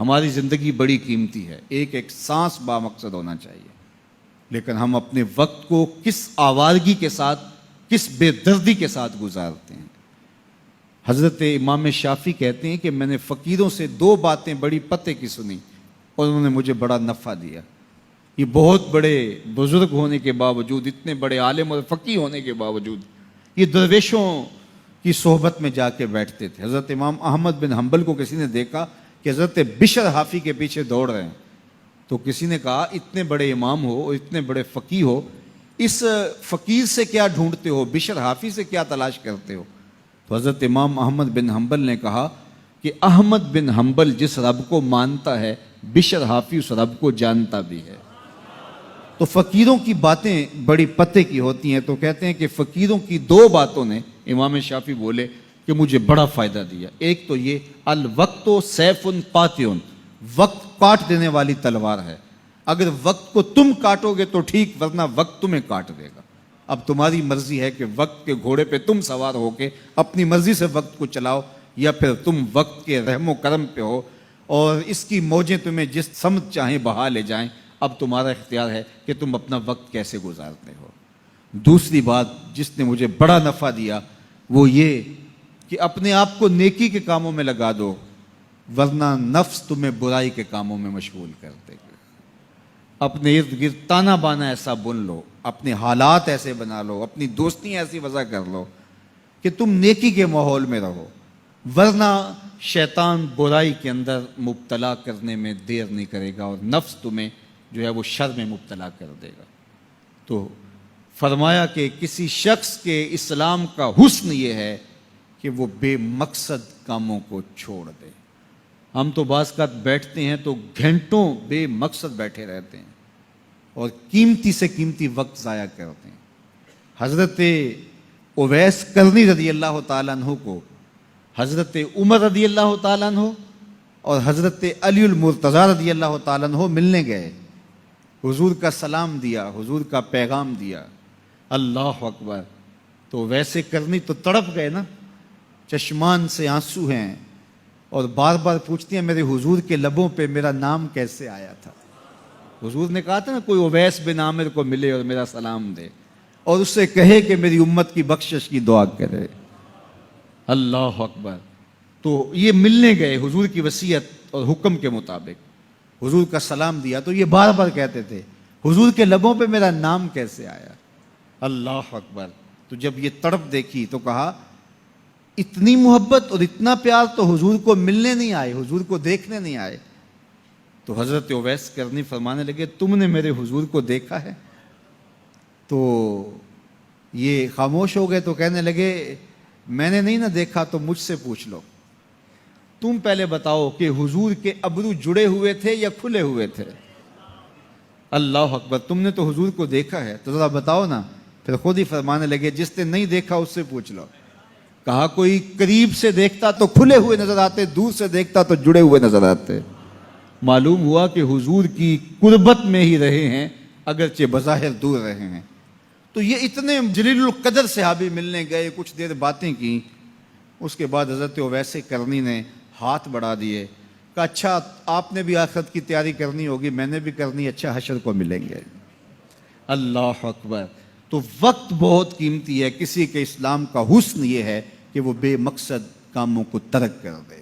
ہماری زندگی بڑی قیمتی ہے، ایک ایک سانس بامقصد ہونا چاہیے، لیکن ہم اپنے وقت کو کس آوارگی کے ساتھ، کس بے دردی کے ساتھ گزارتے ہیں۔ حضرت امام شافعی کہتے ہیں کہ میں نے فقیروں سے 2 باتیں بڑی پتے کی سنی اور انہوں نے مجھے بڑا نفع دیا۔ یہ بہت بڑے بزرگ ہونے کے باوجود، اتنے بڑے عالم اور فقیہ ہونے کے باوجود، یہ درویشوں کی صحبت میں جا کے بیٹھتے تھے۔ حضرت امام احمد بن حنبل کو کسی نے دیکھا کہ حضرت بشر حافی کے پیچھے دوڑ رہے ہیں، تو کسی نے کہا اتنے بڑے امام ہو اور اتنے بڑے فقیہ ہو، اس فقیر سے کیا ڈھونڈتے ہو، بشر حافی سے کیا تلاش کرتے ہو؟ تو حضرت امام احمد بن حنبل نے کہا کہ احمد بن حنبل جس رب کو مانتا ہے، بشر حافی اس رب کو جانتا بھی ہے۔ تو فقیروں کی باتیں بڑی پتے کی ہوتی ہیں، تو کہتے ہیں کہ فقیروں کی 2 باتوں نے، امام شافعی بولے، کہ مجھے بڑا فائدہ دیا۔ ایک تو یہ الوقت سیف قاطع، وقت کاٹ دینے والی تلوار ہے، اگر وقت کو تم کاٹو گے تو ٹھیک، ورنہ وقت تمہیں کاٹ دے گا۔ اب تمہاری مرضی ہے کہ وقت کے گھوڑے پہ تم سوار ہو کے اپنی مرضی سے وقت کو چلاؤ، یا پھر تم وقت کے رحم و کرم پہ ہو اور اس کی موجیں تمہیں جس سمت چاہیں بہا لے جائیں۔ اب تمہارا اختیار ہے کہ تم اپنا وقت کیسے گزارتے ہو۔ دوسری بات جس نے مجھے بڑا نفع دیا وہ یہ کہ اپنے آپ کو نیکی کے کاموں میں لگا دو، ورنہ نفس تمہیں برائی کے کاموں میں مشغول کر دے گا۔ اپنے ارد گرد تانا بانا ایسا بن لو، اپنے حالات ایسے بنا لو، اپنی دوستی ایسی وضع کر لو کہ تم نیکی کے ماحول میں رہو، ورنہ شیطان برائی کے اندر مبتلا کرنے میں دیر نہیں کرے گا اور نفس تمہیں جو ہے وہ شر میں مبتلا کر دے گا۔ تو فرمایا کہ کسی شخص کے اسلام کا حسن یہ ہے کہ وہ بے مقصد کاموں کو چھوڑ دے۔ ہم تو بعض اوقات بیٹھتے ہیں تو گھنٹوں بے مقصد بیٹھے رہتے ہیں اور قیمتی سے قیمتی وقت ضائع کرتے ہیں۔ حضرت اویس کرنی رضی اللہ تعالیٰ عنہ کو حضرت عمر رضی اللہ تعالیٰ عنہ اور حضرت علی المرتضیٰ رضی اللہ تعالیٰ عنہ ملنے گئے، حضور کا سلام دیا، حضور کا پیغام دیا، اللہ اکبر۔ تو ویسے کرنی تو تڑپ گئے نا، چشمان سے آنسو ہیں اور بار بار پوچھتی ہیں میرے حضور کے لبوں پہ میرا نام کیسے آیا تھا۔ حضور نے کہا تھا نا کوئی اویس بن عامر کو ملے اور میرا سلام دے اور اس سے کہے کہ میری امت کی بخشش کی دعا کرے، اللہ اکبر۔ تو یہ ملنے گئے حضور کی وصیت اور حکم کے مطابق، حضور کا سلام دیا، تو یہ بار بار کہتے تھے حضور کے لبوں پہ میرا نام کیسے آیا، اللہ اکبر۔ تو جب یہ تڑپ دیکھی تو کہا اتنی محبت اور اتنا پیار تو حضور کو ملنے نہیں آئے، حضور کو دیکھنے نہیں آئے۔ تو حضرت اویس کرنی فرمانے لگے تم نے میرے حضور کو دیکھا ہے؟ تو یہ خاموش ہو گئے، تو کہنے لگے میں نے نہیں نہ دیکھا تو مجھ سے پوچھ لو، تم پہلے بتاؤ کہ حضور کے ابرو جڑے ہوئے تھے یا کھلے ہوئے تھے؟ اللہ اکبر، تم نے تو حضور کو دیکھا ہے تو ذرا بتاؤ نا۔ پھر خود ہی فرمانے لگے جس نے نہیں دیکھا اس سے پوچھ لو۔ کہا کوئی قریب سے دیکھتا تو کھلے ہوئے نظر آتے، دور سے دیکھتا تو جڑے ہوئے نظر آتے۔ معلوم ہوا کہ حضور کی قربت میں ہی رہے ہیں اگرچہ بظاہر دور رہے ہیں۔ تو یہ اتنے جلیل القدر صحابی ملنے گئے، کچھ دیر باتیں کی، اس کے بعد حضرت اویس کرنی نے ہاتھ بڑھا دیے، کہا اچھا آپ نے بھی آخرت کی تیاری کرنی ہوگی، میں نے بھی کرنی، اچھا حشر کو ملیں گے۔ اللہ اکبر۔ تو وقت بہت قیمتی ہے، کسی کے اسلام کا حسن یہ ہے کہ وہ بے مقصد کاموں کو ترک کر دے۔